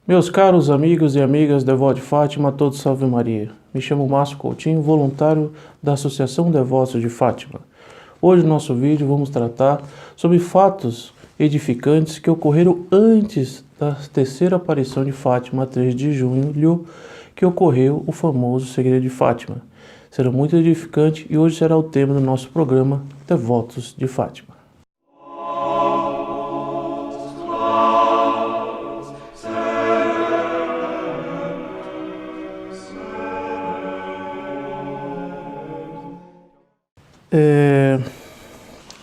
Meus caros amigos e amigas Devoto de Fátima, todos salve Maria. Me chamo Márcio Coutinho, voluntário da Associação Devotos de Fátima. Hoje no nosso vídeo vamos tratar sobre fatos edificantes que ocorreram antes da terceira aparição de Fátima, 3 de junho, que ocorreu o famoso Segredo de Fátima. Será muito edificante e hoje será o tema do nosso programa Devotos de Fátima.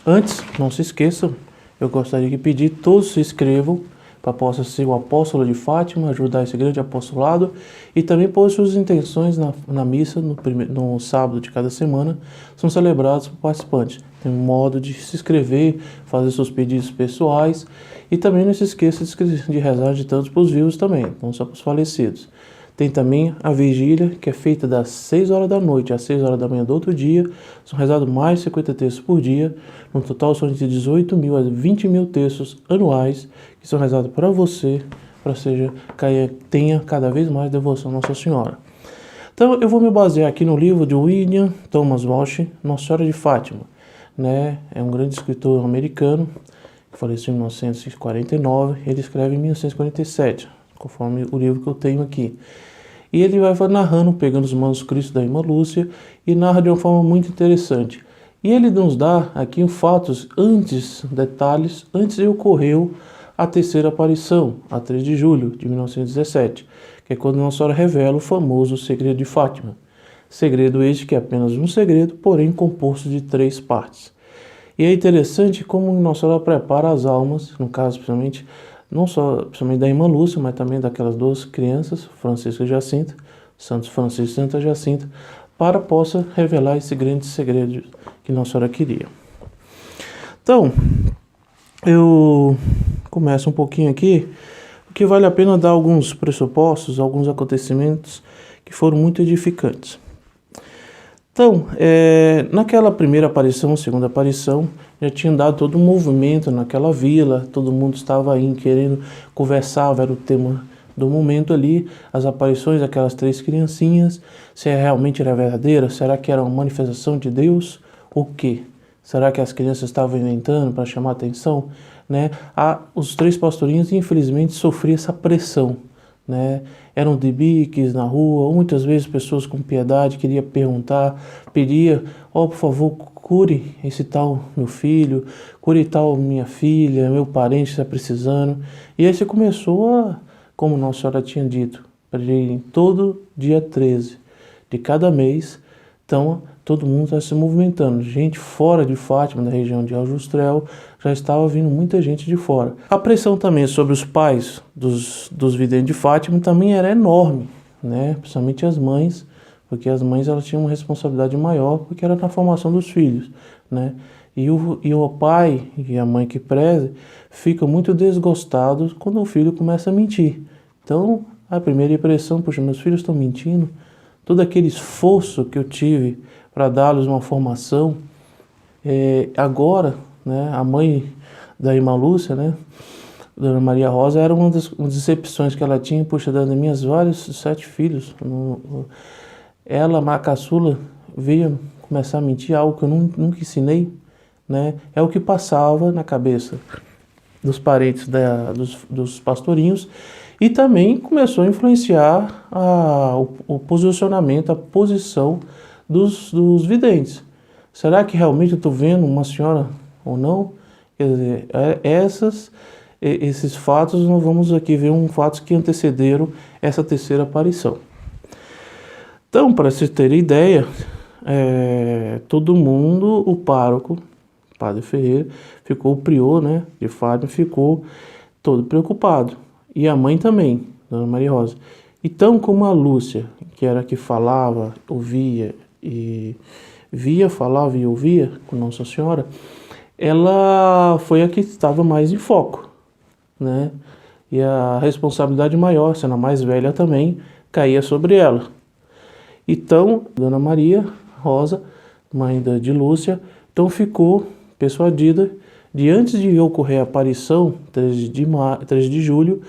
Antes, não se esqueçam, eu gostaria de pedir que todos se inscrevam para possa ser o apóstolo de Fátima, ajudar esse grande apostolado e também pôr suas intenções na missa no sábado de cada semana, são celebrados por participantes. Tem um modo de se inscrever, fazer seus pedidos pessoais e também não se esqueça de rezar de tantos para os vivos também, não só para os falecidos. Tem também a vigília, que é feita das 6 horas da noite às 6 horas da manhã do outro dia. São rezados mais de 50 textos por dia. No total são de 18 mil a 20 mil textos anuais que são rezados para você, para que tenha cada vez mais devoção a Nossa Senhora. Então eu vou me basear aqui no livro de William Thomas Walsh, Nossa Senhora de Fátima. É um grande escritor americano, que faleceu em 1949, ele escreve em 1947. Conforme o livro que eu tenho aqui. E ele vai narrando, pegando os manuscritos da irmã Lúcia e narra de uma forma muito interessante. E ele nos dá aqui fatos detalhes antes de ocorreu a terceira aparição, a 3 de julho de 1917, que é quando Nossa Senhora revela o famoso Segredo de Fátima. Segredo este que é apenas um segredo, porém composto de 3 partes. E é interessante como Nossa Senhora prepara as almas, no caso principalmente da irmã Lúcia, mas também daquelas 2 crianças, Francisco e Jacinta, Santos Francisco e Santa Jacinta, para possa revelar esse grande segredo que Nossa Senhora queria. Então, eu começo um pouquinho aqui, porque vale a pena dar alguns pressupostos, alguns acontecimentos que foram muito edificantes. Então, naquela primeira aparição, segunda aparição, já tinha dado todo um movimento naquela vila, todo mundo estava aí querendo conversar, era o tema do momento ali, as aparições daquelas 3 criancinhas, se realmente era verdadeira, será que era uma manifestação de Deus, ou o quê? Será que as crianças estavam inventando para chamar a atenção? Os 3 pastorinhos, infelizmente, sofriam essa pressão. Eram debiques na rua, muitas vezes pessoas com piedade queriam perguntar, pedia, por favor, cure esse tal meu filho, cure tal minha filha, meu parente está precisando. E aí você começou como Nossa Senhora tinha dito, para ir todo dia 13 de cada mês. Então todo mundo está se movimentando, gente fora de Fátima, da região de Aljustrel, já estava vindo muita gente de fora. A pressão também sobre os pais dos videntes de Fátima também era enorme, principalmente as mães, porque as mães elas tinham uma responsabilidade maior, porque era na formação dos filhos, E o pai e a mãe que preze ficam muito desgostados quando o filho começa a mentir. Então a primeira impressão, poxa, meus filhos estão mentindo, todo aquele esforço que eu tive para dar-lhes uma formação, agora, a mãe da irmã Lúcia, Dona Maria Rosa, era uma das decepções que ela tinha, puxa, das minhas vários 7 filhos, ela, a caçula, veio começar a mentir, algo que eu nunca ensinei, é o que passava na cabeça dos parentes dos pastorinhos, e também começou a influenciar o posicionamento, a posição dos videntes. Será que realmente eu estou vendo uma senhora ou não? Quer dizer, esses fatos, nós vamos aqui ver fatos que antecederam essa terceira aparição. Então, para vocês terem ideia, todo mundo, o pároco, Padre Ferreira, o prior, de Fátima, ficou todo preocupado. E a mãe também, Dona Maria Rosa. Então, como a Lúcia, que era a que falava, falava e ouvia com Nossa Senhora, ela foi a que estava mais em foco, E a responsabilidade maior, sendo a mais velha também, caía sobre ela. Então, Dona Maria Rosa, mãe de Lúcia, então ficou persuadida de, antes de ocorrer a aparição, 13 de julho,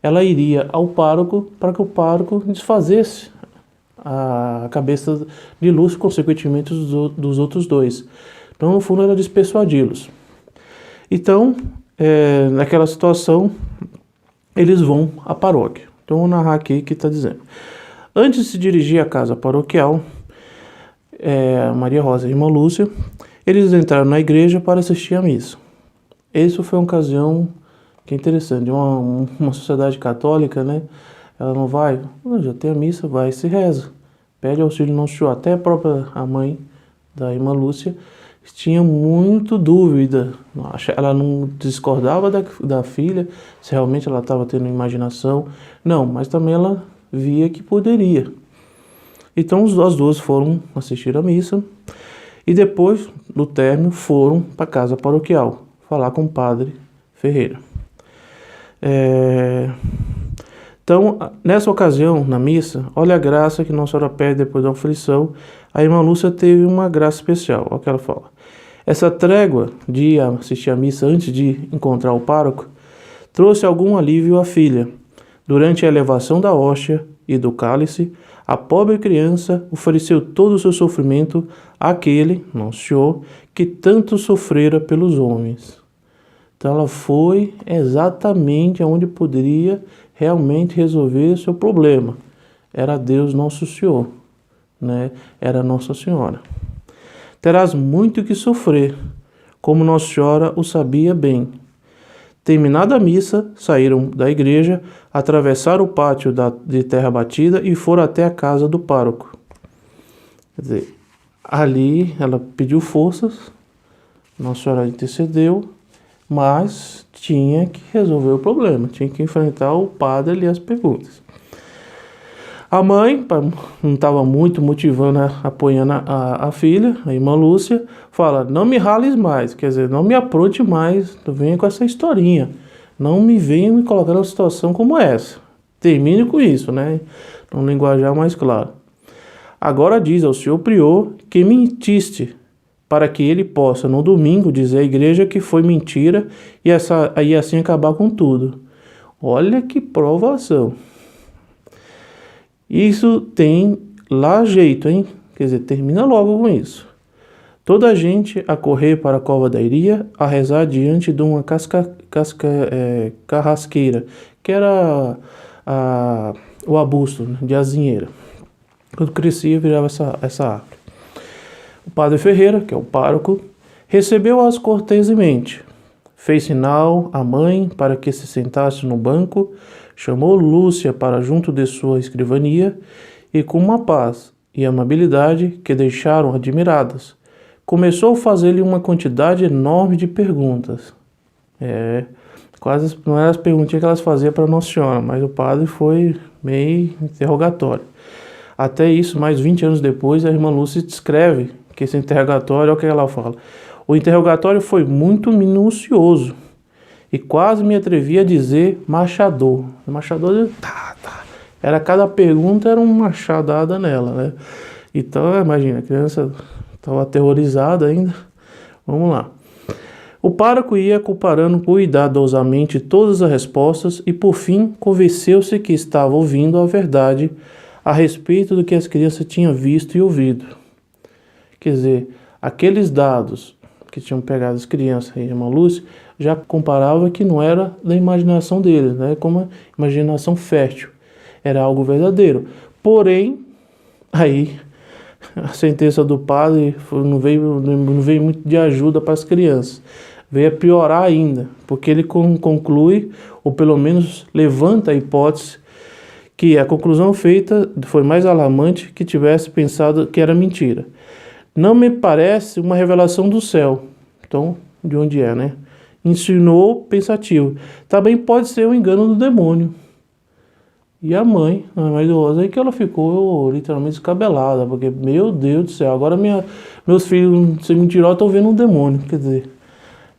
ela iria ao pároco para que o pároco desfazesse a cabeça de Lúcio, consequentemente dos outros dois. Então, no fundo, era despersuadi-los. Então, naquela situação, eles vão à paróquia. Então, vou narrar aqui o que está dizendo. Antes de se dirigir à casa paroquial, Maria Rosa e a irmã Lúcia, eles entraram na igreja para assistir à missa. Isso foi uma ocasião que é interessante, uma sociedade católica, né? Ela não vai, já tem a missa, vai e se reza. Pede auxílio Nosso Senhor. Até a mãe da irmã Lúcia tinha muito dúvida. Ela não discordava da filha, se realmente ela estava tendo imaginação. Não, mas também ela via que poderia. Então as duas foram assistir a missa e depois, do término, foram para a casa paroquial falar com o padre Ferreira. Então, nessa ocasião, na missa, olha a graça que Nossa Senhora pede depois da aflição. A irmã Lúcia teve uma graça especial, olha o que ela fala. Essa trégua de ir assistir a missa antes de encontrar o pároco trouxe algum alívio à filha. Durante a elevação da hóstia e do cálice, a pobre criança ofereceu todo o seu sofrimento àquele, Nosso Senhor, que tanto sofrera pelos homens. Então ela foi exatamente aonde poderia realmente resolver seu problema. Era Deus Nosso Senhor, né? Era Nossa Senhora. Terás muito que sofrer, como Nossa Senhora o sabia bem. Terminada a missa, saíram da igreja, atravessaram o pátio de terra batida e foram até a casa do pároco. Quer dizer, ali ela pediu forças, Nossa Senhora intercedeu, mas tinha que resolver o problema, tinha que enfrentar o padre ali as perguntas. A mãe, não estava muito motivando, apoiando a filha, a irmã Lúcia, fala, não me rales mais, quer dizer, não me apronte mais, tu venha com essa historinha, não me venha me colocar numa situação como essa, termine com isso, né, num linguajar mais claro. Agora diz ao senhor prior que mentiste, para que ele possa, no domingo, dizer à igreja que foi mentira e assim acabar com tudo. Olha que provação. Isso tem lá jeito, hein? Quer dizer, termina logo com isso. Toda a gente a correr para a cova da Iria, a rezar diante de uma carrasqueira, que era o arbusto, né, de azinheira. Quando crescia, virava essa árvore. O padre Ferreira, que é o pároco, recebeu-as cortesemente, fez sinal à mãe para que se sentasse no banco, chamou Lúcia para junto de sua escrivania e, com uma paz e amabilidade que deixaram admiradas, começou a fazer-lhe uma quantidade enorme de perguntas. Quase não eram as perguntinhas que elas faziam para Nossa Senhora, mas o padre foi meio interrogatório. Até isso, mais 20 anos depois, a irmã Lúcia descreve que esse interrogatório, olha o que ela fala. O interrogatório foi muito minucioso e quase me atrevi a dizer machador. O machador, era cada pergunta era uma machadada nela, né? Então, imagina, a criança estava aterrorizada ainda. Vamos lá. O pároco ia comparando cuidadosamente todas as respostas e, por fim, convenceu-se que estava ouvindo a verdade a respeito do que as crianças tinham visto e ouvido. Quer dizer, aqueles dados que tinham pegado as crianças e a irmã Lúcia já comparava que não era da imaginação deles, né? Como uma imaginação fértil. Era algo verdadeiro. Porém, aí a sentença do padre não veio muito de ajuda para as crianças. Veio a piorar ainda, porque ele conclui, ou pelo menos levanta a hipótese, que a conclusão feita foi mais alarmante que tivesse pensado que era mentira. Não me parece uma revelação do céu. Então, de onde é, né? Insinuou pensativo. Também pode ser um engano do demônio. E a mãe do Rosa, aí que ela ficou literalmente descabelada, porque, meu Deus do céu, agora meus filhos, sem mentirosos, estão vendo um demônio. Quer dizer,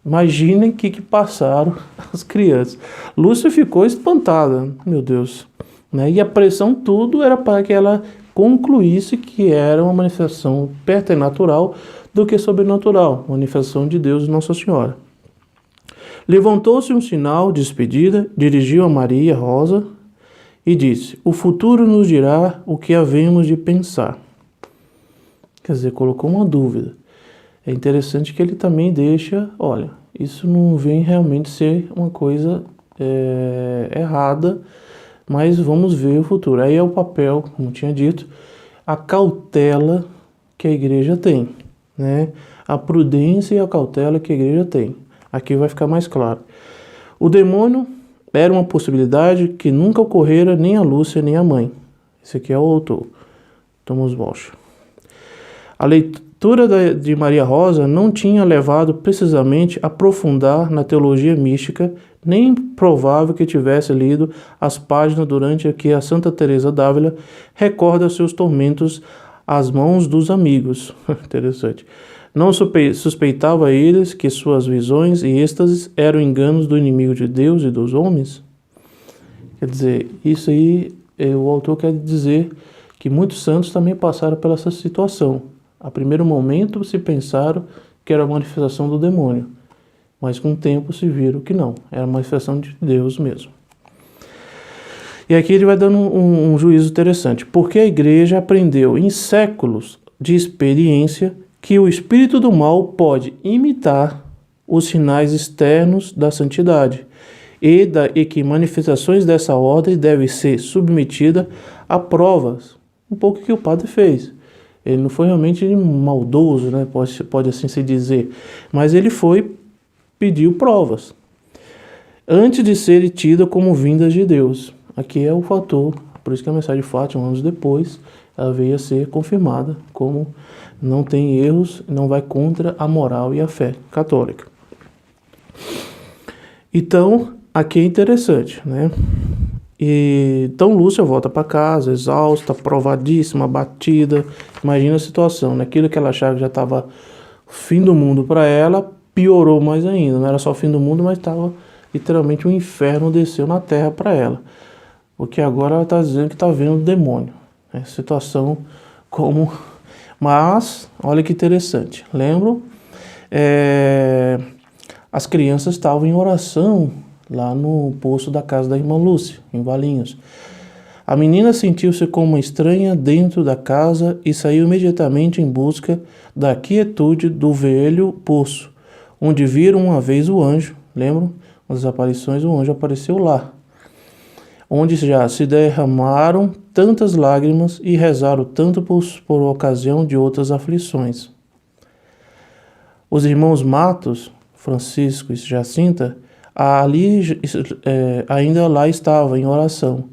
imaginem o que passaram as crianças. Lúcia ficou espantada, meu Deus. Né? E a pressão tudo era para que ela concluísse que era uma manifestação preternatural do que sobrenatural, manifestação de Deus e Nossa Senhora. Levantou-se um sinal de despedida, dirigiu a Maria Rosa e disse: o futuro nos dirá o que havemos de pensar. Quer dizer, colocou uma dúvida. É interessante que ele também deixa, olha, isso não vem realmente ser uma coisa errada, mas vamos ver o futuro. Aí é o papel, como tinha dito, a cautela que a igreja tem, né? A prudência e a cautela que a igreja tem. Aqui vai ficar mais claro. O demônio era uma possibilidade que nunca ocorrera nem a Lúcia nem a mãe. Esse aqui é o autor, Thomas Walsh. A leitura de Maria Rosa não tinha levado precisamente a aprofundar na teologia mística, nem provável que tivesse lido as páginas durante que a Santa Teresa d'Ávila recorda seus tormentos às mãos dos amigos. Interessante. Não suspeitava eles que suas visões e êxtases eram enganos do inimigo de Deus e dos homens? Quer dizer, isso aí, o autor quer dizer que muitos santos também passaram por essa situação. A primeiro momento se pensaram que era a manifestação do demônio, mas com o tempo se viram que não, era a manifestação de Deus mesmo. E aqui ele vai dando um juízo interessante, porque a igreja aprendeu em séculos de experiência que o espírito do mal pode imitar os sinais externos da santidade e que manifestações dessa ordem devem ser submetidas a provas, um pouco que o padre fez. Ele não foi realmente maldoso, né? Pode assim se dizer, mas ele pediu provas antes de ser tida como vindas de Deus. Aqui é o fator, por isso que a mensagem de Fátima, anos depois, ela veio a ser confirmada como não tem erros, não vai contra a moral e a fé católica. Então, aqui é interessante, né? Então Lúcia volta para casa, exausta, provadíssima, abatida. Imagina a situação, né? Aquilo que ela achava que já estava fim do mundo para ela, piorou mais ainda. Não era só o fim do mundo, mas estava literalmente um inferno desceu na terra para ela. Porque agora ela está dizendo que está vendo o demônio. Né? Situação como... Mas, olha que interessante. Lembram? As crianças estavam em oração lá no poço da casa da irmã Lúcia, em Valinhos. A menina sentiu-se como uma estranha dentro da casa e saiu imediatamente em busca da quietude do velho poço, onde viram uma vez o anjo. Lembram? Nas aparições, o anjo apareceu lá, onde já se derramaram tantas lágrimas e rezaram tanto por ocasião de outras aflições. Os irmãos Matos, Francisco e Jacinta, ainda lá estavam em oração.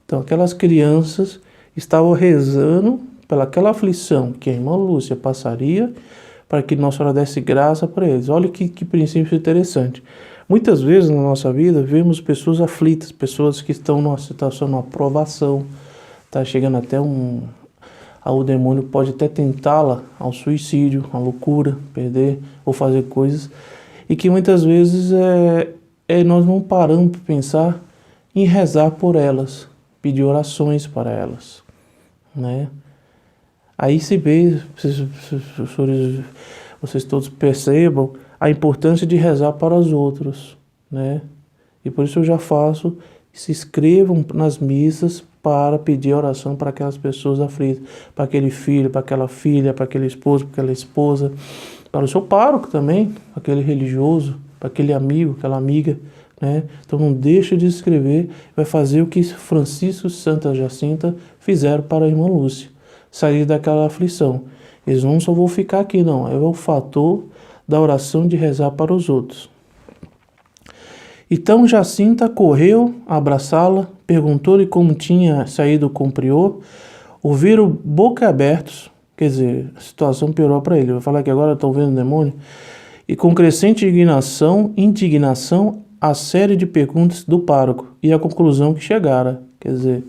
Então aquelas crianças estavam rezando pelaquela aflição que a irmã Lúcia passaria, para que Nossa Senhora desse graça para eles. Olha que princípio interessante. Muitas vezes na nossa vida vemos pessoas aflitas, pessoas que estão numa situação, numa provação, está chegando até o demônio pode até tentá-la ao suicídio, à loucura, perder ou fazer coisas, e que muitas vezes nós não paramos para pensar em rezar por elas, pedir orações para elas, né? Aí se vê, vocês todos percebam a importância de rezar para os outros, né? E por isso eu já faço, se inscrevam nas missas para pedir oração para aquelas pessoas aflitas, para aquele filho, para aquela filha, para aquele esposo, para aquela esposa, para o seu pároco também, para aquele religioso, para aquele amigo, aquela amiga, né? Então não deixe de escrever, vai fazer o que Francisco e Santa Jacinta fizeram para a irmã Lúcia, sair daquela aflição. Eles não só vão ficar aqui, não, é o fator da oração de rezar para os outros. Então Jacinta correu a abraçá-la, perguntou-lhe como tinha saído com o prior. Ouviram boca abertos, quer dizer, a situação piorou para ele. Vai falar que agora estão vendo o demônio. E com crescente indignação, a série de perguntas do pároco e a conclusão que chegara. Quer dizer,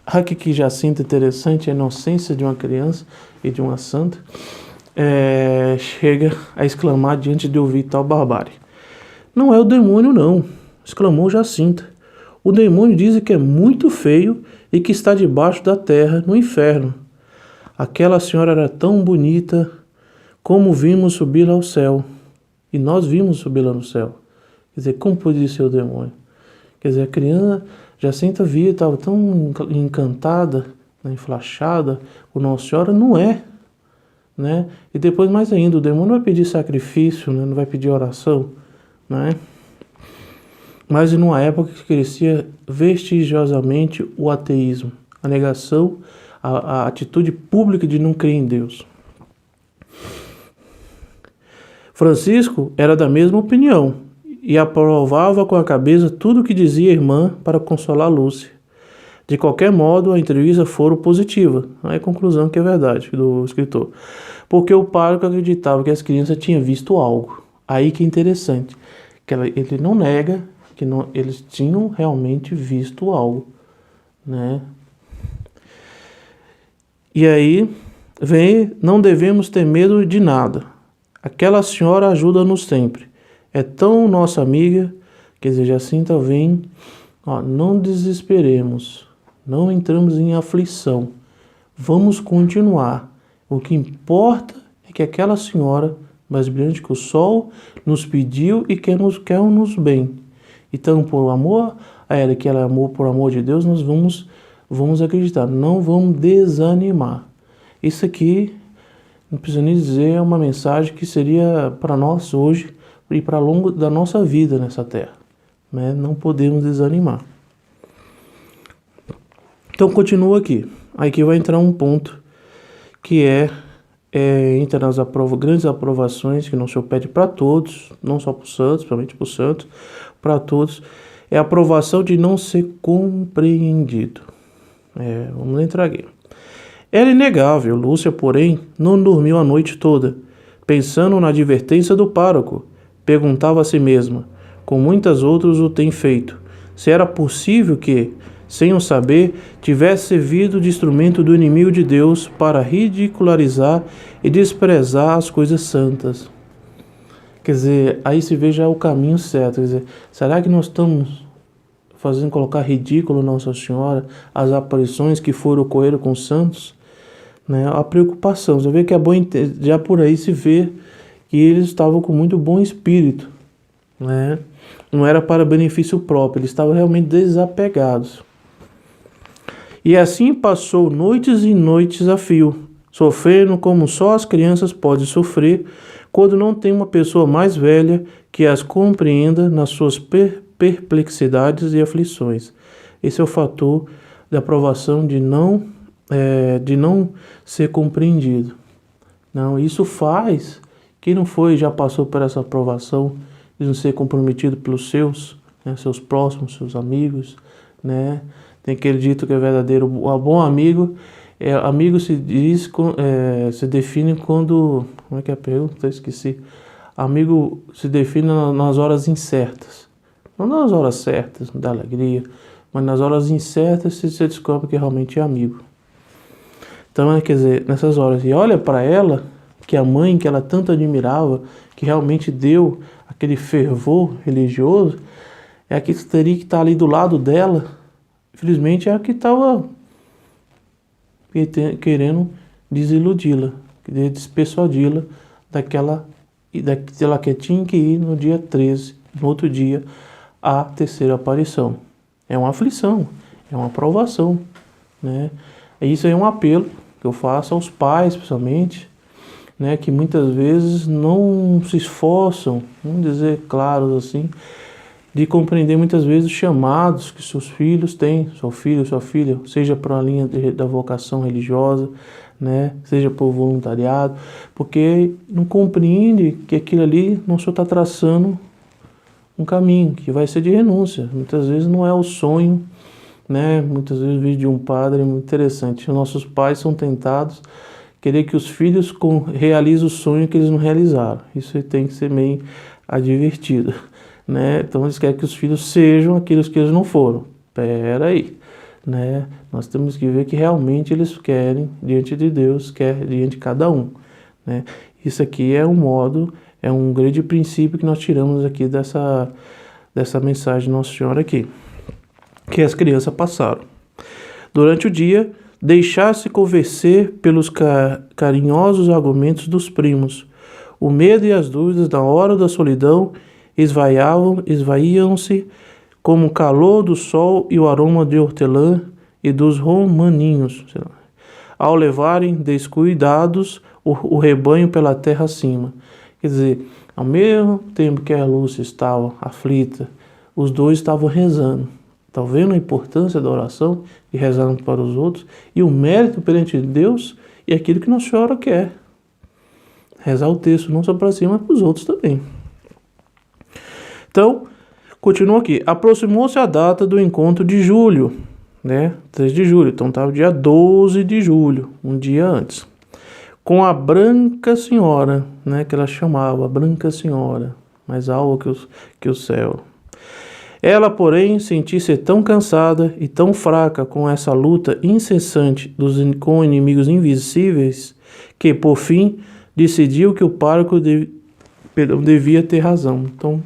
aqui que Jacinta interessante, a inocência de uma criança e de uma santa, chega a exclamar diante de ouvir tal barbárie. Não é o demônio não, exclamou Jacinta. O demônio diz que é muito feio e que está debaixo da terra, no inferno. Aquela senhora era tão bonita como vimos subi-la ao céu. E nós vimos subi-la no céu. Quer dizer, como podia ser o demônio? Quer dizer, a criança Jacinta via, estava tão encantada, né, enflaxada, com Nossa Senhora, não é, né? E depois mais ainda, o demônio não vai pedir sacrifício, né? Não vai pedir oração, né? Mas numa época que crescia vestigiosamente o ateísmo, a negação, a atitude pública de não crer em Deus. Francisco era da mesma opinião e aprovava com a cabeça tudo o que dizia a irmã para consolar Lúcia. De qualquer modo, a entrevista fora positiva. Aí a conclusão que é verdade do escritor. Porque o pároco acreditava que as crianças tinham visto algo. Aí que é interessante, que ele não nega que eles tinham realmente visto algo, né? E aí vem, não devemos ter medo de nada. Aquela senhora ajuda-nos sempre. É tão nossa amiga, quer dizer, Jacinta vem, ó, não desesperemos, não entramos em aflição, vamos continuar. O que importa é que aquela senhora, mais brilhante que o sol, nos pediu e quer nos bem. Então, por amor a ela, que ela é amor, por amor de Deus, nós vamos acreditar, não vamos desanimar. Isso aqui, não precisa nem dizer, é uma mensagem que seria para nós hoje e para longo da nossa vida nessa terra, né? Não podemos desanimar. Então continua aqui. Aqui vai entrar um ponto que entre nas grandes aprovações que Nosso Senhor pede para todos, não só para os santos, principalmente para os santos, para todos, é a aprovação de não ser compreendido. Vamos entrar aqui. Era inegável, Lúcia, porém, não dormiu a noite toda, pensando na advertência do pároco. Perguntava a si mesma, como muitas outras o têm feito, se era possível que, sem o saber, tivesse servido de instrumento do inimigo de Deus para ridicularizar e desprezar as coisas santas. Quer dizer, aí se vê já o caminho certo. Quer dizer, será que nós estamos fazendo colocar ridículo Nossa Senhora, as aparições que ocorreram com os santos? Né? A preocupação, você vê que é bom, já por aí se vê que eles estavam com muito bom espírito, né? Não era para benefício próprio, eles estavam realmente desapegados. E assim passou noites e noites a fio, sofrendo como só as crianças podem sofrer quando não tem uma pessoa mais velha que as compreenda nas suas perplexidades e aflições. Esse é o fator da aprovação de não ser compreendido. Não, isso faz, quem não foi já passou por essa aprovação de não ser comprometido pelos seus, né, seus próximos, seus amigos, né? Tem aquele dito que é verdadeiro, o bom amigo, amigo se define quando, como é que é a pergunta? Eu esqueci. Amigo se define nas horas incertas, não nas horas certas da alegria, mas nas horas incertas você descobre que realmente é amigo. Então, quer dizer, nessas horas, e olha para ela, que a mãe que ela tanto admirava, que realmente deu aquele fervor religioso, é a que teria que estar ali do lado dela. Infelizmente é a que estava querendo desiludi-la, querer despersuadi-la daquela que tinha que ir no dia 13, no outro dia, a terceira aparição. É uma aflição, é uma provação, né? Isso é um apelo que eu faço aos pais, principalmente, né, que muitas vezes não se esforçam, vamos dizer claros assim, de compreender muitas vezes os chamados que seus filhos têm, seu filho, sua filha, seja para a linha da vocação religiosa, né, seja por voluntariado, porque não compreende que aquilo ali não só está traçando um caminho que vai ser de renúncia. Muitas vezes não é o sonho, né? Muitas vezes o vídeo de um padre é muito interessante. Os nossos pais são tentados querer que os filhos realizem o sonho que eles não realizaram. Isso tem que ser meio advertido, né? Então eles querem que os filhos sejam aqueles que eles não foram. Pera aí, né? Nós temos que ver que realmente eles querem diante de Deus, quer diante de cada um, né? Isso aqui é um grande princípio que nós tiramos aqui dessa mensagem de Nossa Senhora aqui, que as crianças passaram. Durante o dia, deixar-se convencer pelos carinhosos argumentos dos primos, o medo e as dúvidas na hora da solidão esvaiam-se como o calor do sol e o aroma de hortelã e dos romaninhos, ao levarem descuidados o rebanho pela terra acima. Quer dizer, ao mesmo tempo que a Lúcia estava aflita, os dois estavam rezando. Está vendo a importância da oração e rezando para os outros? E o mérito perante Deus e aquilo que Nossa Senhora quer. Rezar o texto não só para si, mas para os outros também. Então, continua aqui. Aproximou-se a data do encontro de julho, né? 3 de julho. Então estava dia 12 de julho, um dia antes. Com a Branca Senhora, né? Que ela chamava, Branca Senhora, mais alta que o céu. Ela, porém, sentia-se tão cansada e tão fraca com essa luta incessante com inimigos invisíveis, que, por fim, decidiu que o pároco devia ter razão. Então,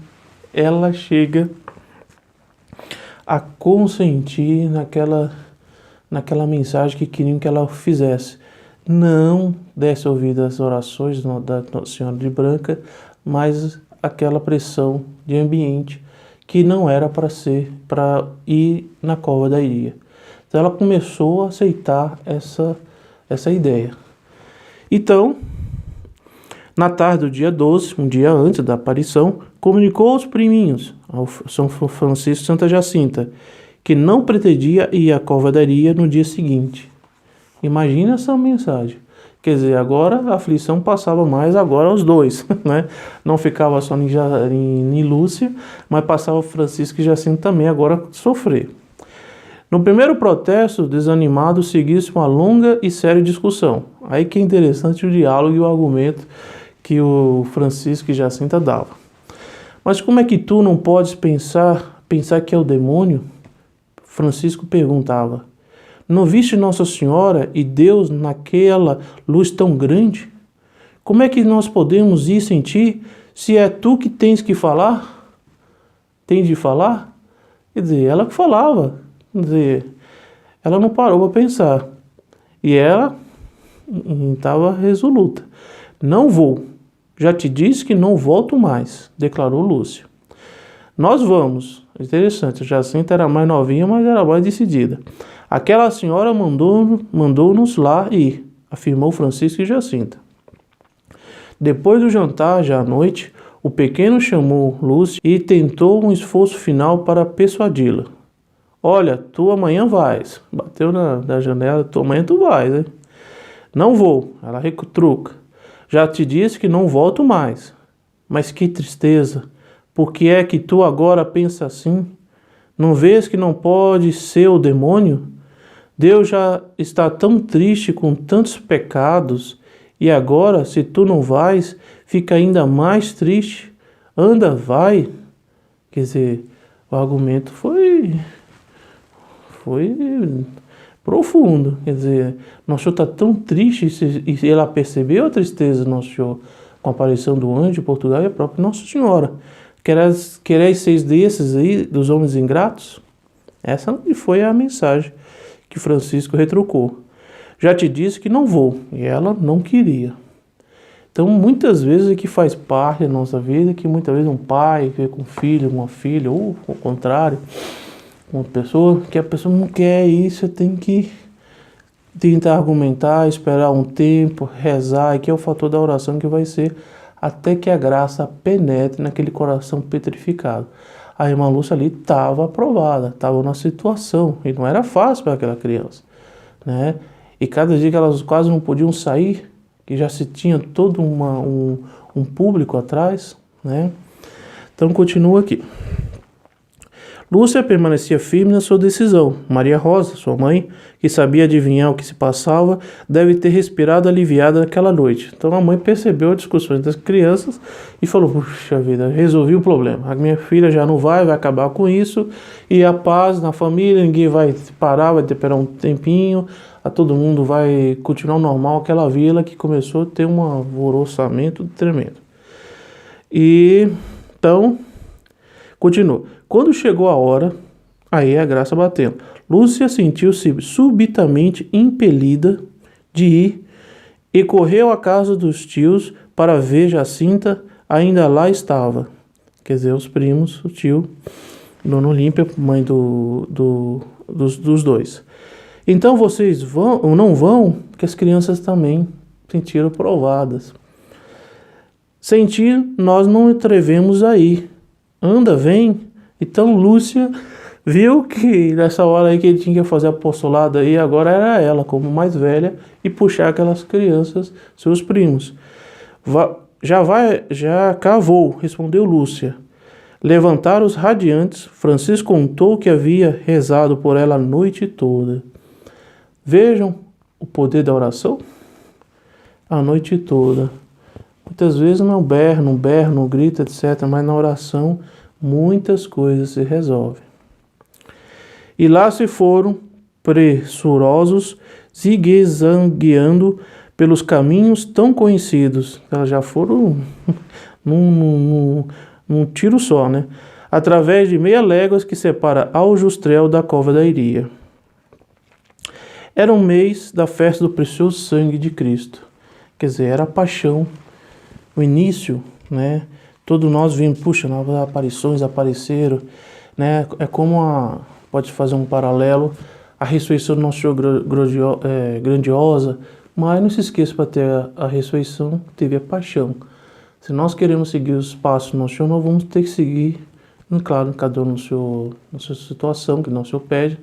ela chega a consentir naquela mensagem que queriam que ela fizesse. Não desse ouvido às orações da Nossa Senhora de Branca, mas aquela pressão de ambiente que não era para ir na cova da Iria. Então ela começou a aceitar essa ideia. Então, na tarde do dia 12, um dia antes da aparição, comunicou aos priminhos, ao São Francisco e Santa Jacinta, que não pretendia ir à cova da Iria no dia seguinte. Imagina essa mensagem. Quer dizer, agora a aflição passava mais agora aos dois, né? Não ficava só em Lúcia, mas passava Francisco e Jacinto também agora sofrer. No primeiro protesto, desanimado, seguisse uma longa e séria discussão. Aí que é interessante o diálogo e o argumento que o Francisco e Jacinta davam. Mas como é que tu não podes pensar que é o demônio? Francisco perguntava. Não viste Nossa Senhora e Deus naquela luz tão grande? Como é que nós podemos ir sem ti, se é tu que tens que falar? Tens de falar? Quer dizer, ela que falava. Quer dizer, ela não parou para pensar. E ela estava resoluta. Não vou. Já te disse que não volto mais, declarou Lúcia. Nós vamos. Interessante, a Jacinta era mais novinha, mas era mais decidida. Aquela senhora mandou-nos lá ir, afirmou Francisco e Jacinta. Depois do jantar, já à noite, o pequeno chamou Lúcia e tentou um esforço final para persuadi-la. Olha, tu amanhã vais. Bateu na janela, tu amanhã tu vais, hein? Não vou, ela retruca. Já te disse que não volto mais. Mas que tristeza, por que é que tu agora pensa assim? Não vês que não pode ser o demônio? Deus já está tão triste com tantos pecados, e agora, se tu não vais, fica ainda mais triste. Anda, vai. Quer dizer, o argumento foi profundo. Quer dizer, Nosso Senhor está tão triste, e ela percebeu a tristeza do Nosso Senhor com a aparição do anjo de Portugal e a própria Nossa Senhora. Quereis seis desses aí, dos homens ingratos? Essa foi a mensagem que Francisco retrucou. Já te disse que não vou, e ela não queria. Então, muitas vezes, o que faz parte da nossa vida, que muitas vezes um pai vê com um filho, uma filha, ou ao contrário, uma pessoa, que a pessoa não quer isso, você tem que tentar argumentar, esperar um tempo, rezar, e que é o fator da oração que vai ser até que a graça penetre naquele coração petrificado. A irmã Lúcia ali estava aprovada, estava numa situação, e não era fácil para aquela criança, né? E cada dia que elas quase não podiam sair, que já se tinha todo um público atrás, né? Então continua aqui. Lúcia permanecia firme na sua decisão. Maria Rosa, sua mãe, que sabia adivinhar o que se passava, deve ter respirado aliviada naquela noite. Então a mãe percebeu as discussões das crianças e falou, puxa vida, resolvi o problema. A minha filha já não vai acabar com isso, e a paz na família, ninguém vai parar, vai esperar um tempinho, todo mundo vai continuar normal, aquela vila que começou a ter um alvoroçamento tremendo. E então, continua. Quando chegou a hora, aí a graça batendo. Lúcia sentiu-se subitamente impelida de ir e correu à casa dos tios para ver Jacinta, ainda lá estava. quer dizer, os primos, o tio, Dona Olímpia, mãe dos dois. Então vocês vão ou não vão, que as crianças também sentiram provadas. Sentir, nós não atrevemos a ir. Anda, vem. Então Lúcia viu que nessa hora aí que ele tinha que fazer apostolado aí, agora era ela, como mais velha, e puxar aquelas crianças, seus primos. Já cavou, respondeu Lúcia. Levantaram os radiantes. Francisco contou que havia rezado por ela a noite toda. Vejam o poder da oração? A noite toda. Muitas vezes não berro, grita, etc. Mas na oração muitas coisas se resolvem. E lá se foram, pressurosos, zigue-zagueando pelos caminhos tão conhecidos. Elas já foram num tiro só, né? Através de meia légua que separa Aljustrel da Cova da Iria. Era um mês da festa do precioso sangue de Cristo. Quer dizer, era a paixão, o início, né? Todos nós vimos, puxa, novas aparições apareceram, né? É como pode fazer um paralelo, a ressurreição do nosso Senhor grandiosa, mas não se esqueça, para ter a ressurreição, teve a paixão. Se nós queremos seguir os passos do nosso Senhor, nós vamos ter que seguir, claro, cada um na sua situação, que nosso Senhor pede,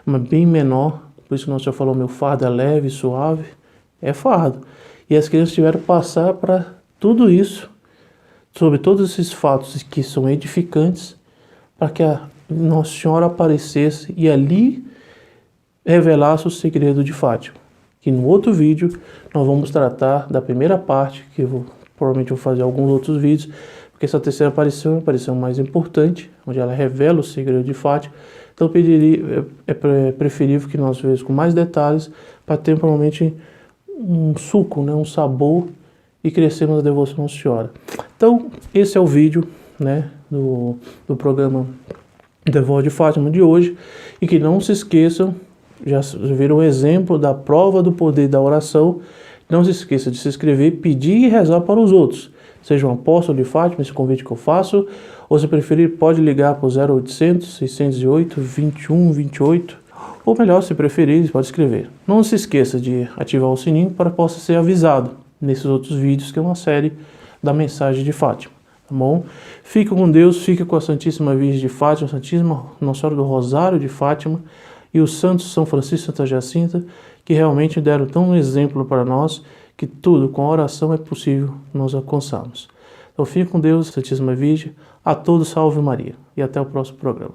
mas bem menor. Por isso que nosso Senhor falou, meu fardo é leve, suave, é fardo. E as crianças tiveram que passar para tudo isso, sobre todos esses fatos que são edificantes, para que a Nossa Senhora aparecesse e ali revelasse o segredo de Fátima. Que no outro vídeo nós vamos tratar da primeira parte, que provavelmente vou fazer alguns outros vídeos, porque essa terceira aparição é a aparição mais importante, onde ela revela o segredo de Fátima. Então é preferível que nós vejamos com mais detalhes, para ter provavelmente um suco, né, um sabor, e crescermos a devoção à Nossa Senhora. Então esse é o vídeo, né, do programa Devoto de Fátima de hoje, e que não se esqueçam, já viram um exemplo da prova do poder da oração. Não se esqueça de se inscrever, pedir e rezar para os outros. Seja um apóstolo de Fátima, esse convite que eu faço, ou se preferir, pode ligar para o 0800 608 2128, ou melhor, se preferir, pode escrever. Não se esqueça de ativar o sininho para que possa ser avisado nesses outros vídeos, que é uma série da mensagem de Fátima. Tá bom? Fica com Deus, fica com a Santíssima Virgem de Fátima, Santíssima Nossa Senhora do Rosário de Fátima, e os santos São Francisco e Santa Jacinta, que realmente deram tão um exemplo para nós, que tudo com a oração é possível nós alcançarmos. Então fique com Deus, Santíssima Virgem, a todos salve Maria, e até o próximo programa.